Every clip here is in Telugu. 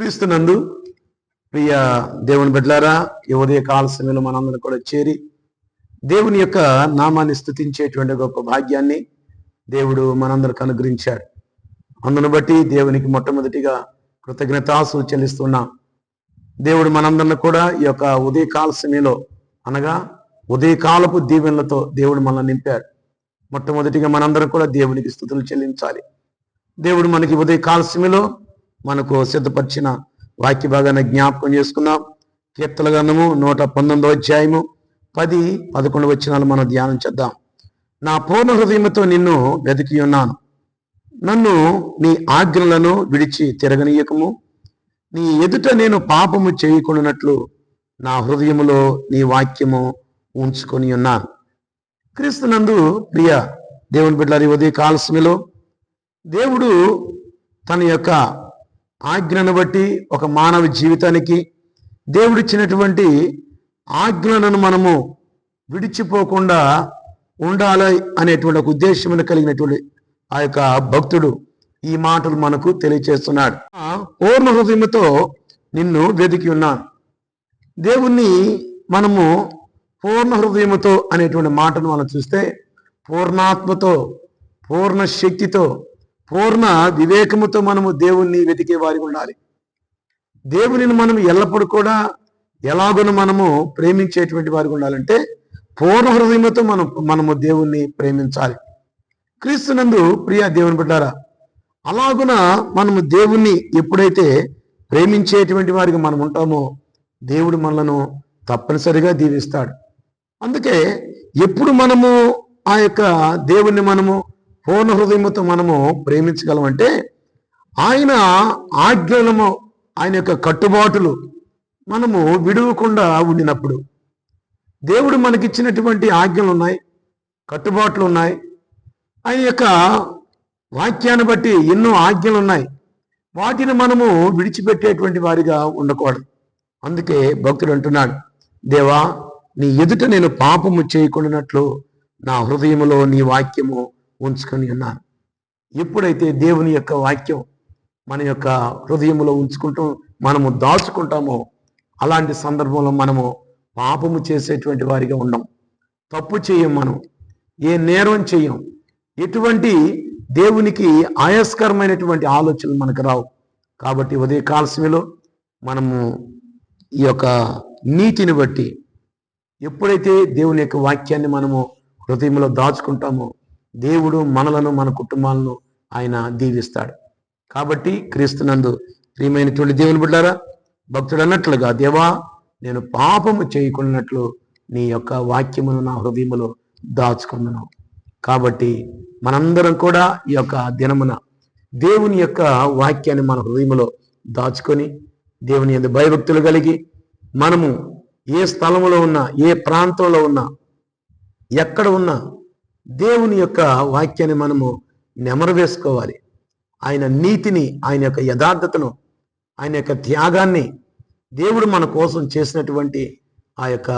క్రీస్తునందు ప్రియ దేవుని బిడ్డలారా, ఈ ఉదయ కాల సమయంలో మనందరం కూడా చేరి దేవుని యొక్క నామాన్ని స్తుతించేటువంటి గొప్ప భాగ్యాన్ని దేవుడు మనందరికి అనుగ్రహించాడు. అందును బట్టి దేవునికి మొట్టమొదటిగా కృతజ్ఞతాస్తుతులు చెల్లిస్తున్నాం. దేవుడు మనందరిని కూడా ఈ యొక్క ఉదయ కాల సమయంలో అనగా ఉదయకాలపు దీవెనలతో దేవుడు మనల్ని నింపాడు. మొట్టమొదటిగా మనందరం కూడా దేవునికి స్తుతులు చెల్లించాలి. దేవుడు మనకి ఉదయ కాల సమయంలో మనకు సిద్ధపరిచిన వాక్య భాగాన్ని జ్ఞాపకం చేసుకున్నాం. కీర్తన గ్రంథము 119వ అధ్యాయము 10-11 వచనాలు మనం ధ్యానం చేద్దాం. నా పూర్ణ హృదయముతో నిన్ను వెతికి ఉన్నాను, నన్ను నీ ఆజ్ఞలను విడిచి తిరగనీయకము. నీ ఎదుట నేను పాపము చేయకుండానట్లు నా హృదయములో నీ వాక్యము ఉంచుకొని ఉన్నాను. క్రీస్తునందు ప్రియ దేవుని బిడ్డలారి, ఉదయ కాల సమయంలో దేవుడు తన యొక్క ఆజ్ఞను బట్టి ఒక మానవ జీవితానికి దేవుడిచ్చినటువంటి ఆజ్ఞలను మనము విడిచిపోకుండా ఉండాలి అనేటువంటి ఒక ఉద్దేశం కలిగినటువంటి ఆ యొక్క భక్తుడు ఈ మాటలు మనకు తెలియచేస్తున్నాడు. పూర్ణ హృదయముతో నిన్ను వెతికి ఉన్నాను. దేవుణ్ణి మనము పూర్ణ హృదయముతో అనేటువంటి మాటను మనం చూస్తే పూర్ణాత్మతో, పూర్ణ శక్తితో, పూర్ణ వివేకముతో మనము దేవుణ్ణి వెతికే వారికి ఉండాలి. దేవునిని మనం ఎల్లప్పుడూ కూడా ఎలాగోనూ మనము ప్రేమించేటువంటి వారికి ఉండాలంటే పూర్ణ హృదయముతో మనము దేవుణ్ణి ప్రేమించాలి. క్రీస్తునందు ప్రియ దేవుని బిడ్డారా, అలాగున మనము దేవుణ్ణి ఎప్పుడైతే ప్రేమించేటువంటి వారికి మనం ఉంటామో దేవుడు మనలను తప్పనిసరిగా దీవిస్తాడు. అందుకే ఎప్పుడు మనము ఆ యొక్క దేవుణ్ణి మనము పూర్ణ హృదయముతో మనము ప్రేమించగలమంటే ఆయన ఆజ్ఞలను, ఆయన యొక్క కట్టుబాటులు మనము విడువకుండా ఉండినప్పుడు. దేవుడు మనకిచ్చినటువంటి ఆజ్ఞలు ఉన్నాయి, కట్టుబాట్లు ఉన్నాయి. ఆయన యొక్క వాక్యాన్ని బట్టి ఎన్నో ఆజ్ఞలు ఉన్నాయి. వాటిని మనము విడిచిపెట్టేటువంటి వారిగా ఉండకూడదు. అందుకే భక్తుడు అంటున్నాడు, దేవా నీ ఎదుట నేను పాపము చేయకుండానట్లు నా హృదయములో నీ వాక్యము ఉంచుకొని ఉన్నాను. ఎప్పుడైతే దేవుని యొక్క వాక్యం మన యొక్క హృదయంలో ఉంచుకుంటూ మనము దాచుకుంటామో అలాంటి సందర్భంలో మనము పాపము చేసేటువంటి వారిగా ఉండం. తప్పు చేయం, మనం ఏ నేరం చేయం, ఎటువంటి దేవునికి ఆయాస్కరమైనటువంటి ఆలోచనలు మనకు రావు. కాబట్టి ఉదయ కాల సమయంలో మనము ఈ యొక్క నీతిని బట్టి ఎప్పుడైతే దేవుని యొక్క వాక్యాన్ని మనము హృదయంలో దాచుకుంటామో దేవుడు మనలను, మన కుటుంబాలను ఆయన దీవిస్తాడు. కాబట్టి క్రీస్తునందు ప్రియమైనటువంటి దేవుని బిడ్డారా, భక్తుడు అన్నట్లుగా దేవా నేను పాపము చేయకున్నట్లు నీ యొక్క వాక్యమును నా హృదయములో దాచుకున్నాను. కాబట్టి మనందరం కూడా ఈ యొక్క దినమున దేవుని యొక్క వాక్యాన్ని మన హృదయంలో దాచుకొని దేవుని యందు భయభక్తులు కలిగి మనము ఏ స్థలంలో ఉన్నా, ఏ ప్రాంతంలో ఉన్నా, ఎక్కడ ఉన్నా దేవుని యొక్క వాక్యాన్ని మనము నెమరు వేసుకోవాలి. ఆయన నీతిని, ఆయన యొక్క యథార్థతను, ఆయన యొక్క త్యాగాన్ని, దేవుడు మన కోసం చేసినటువంటి ఆ యొక్క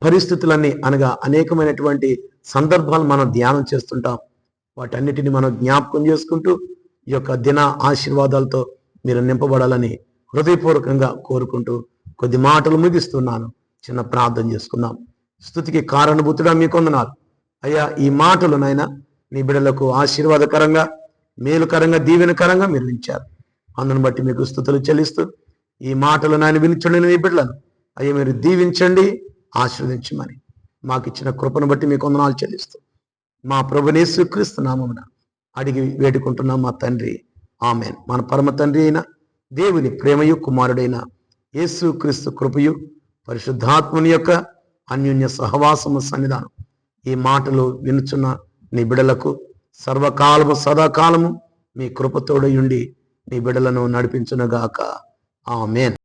పరిస్థితులన్నీ అనగా అనేకమైనటువంటి సందర్భాలు మనం ధ్యానం చేస్తుంటాం. వాటన్నిటిని మనం జ్ఞాపకం చేసుకుంటూ ఈ యొక్క దిన ఆశీర్వాదాలతో మీరు నింపబడాలని హృదయపూర్వకంగా కోరుకుంటూ కొద్ది మాటలు ముగిస్తున్నాను. చిన్న ప్రార్థన చేసుకుందాం. స్తుతికి కారణభూతుడా మీకు వందనాలు అయ్యా. ఈ మాటలు నాయన నీ బిడ్డలకు ఆశీర్వాదకరంగా, మేలుకరంగా, దీవెనకరంగా మీరు వించారు. అందును బట్టి మీకు స్తుతులు చెల్లిస్తూ ఈ మాటలు నాయన వినించండి. నీ బిడ్డలను అయ్యా మీరు దీవించండి, ఆశీర్వదించమని మాకు ఇచ్చిన కృపను బట్టి మీకు వందనాలు చెల్లిస్తూ మా ప్రభువైన యేసుక్రీస్తు నామమున అడిగి వేడుకుంటున్నాం మా తండ్రి, ఆమేన్. మన పరమ తండ్రి అయిన దేవుని ప్రేమయు, కుమారుడైన యేసుక్రీస్తు కృపయు, పరిశుద్ధాత్మని యొక్క అన్యోన్య సహవాసము సన్నిధానం ఈ మాటలు వినుచున్న నీ బిడలకు సర్వకాలము సదాకాలము మీ కృపతోడయుండి నీ బిడలను నడిపించునుగాక. ఆమేన్.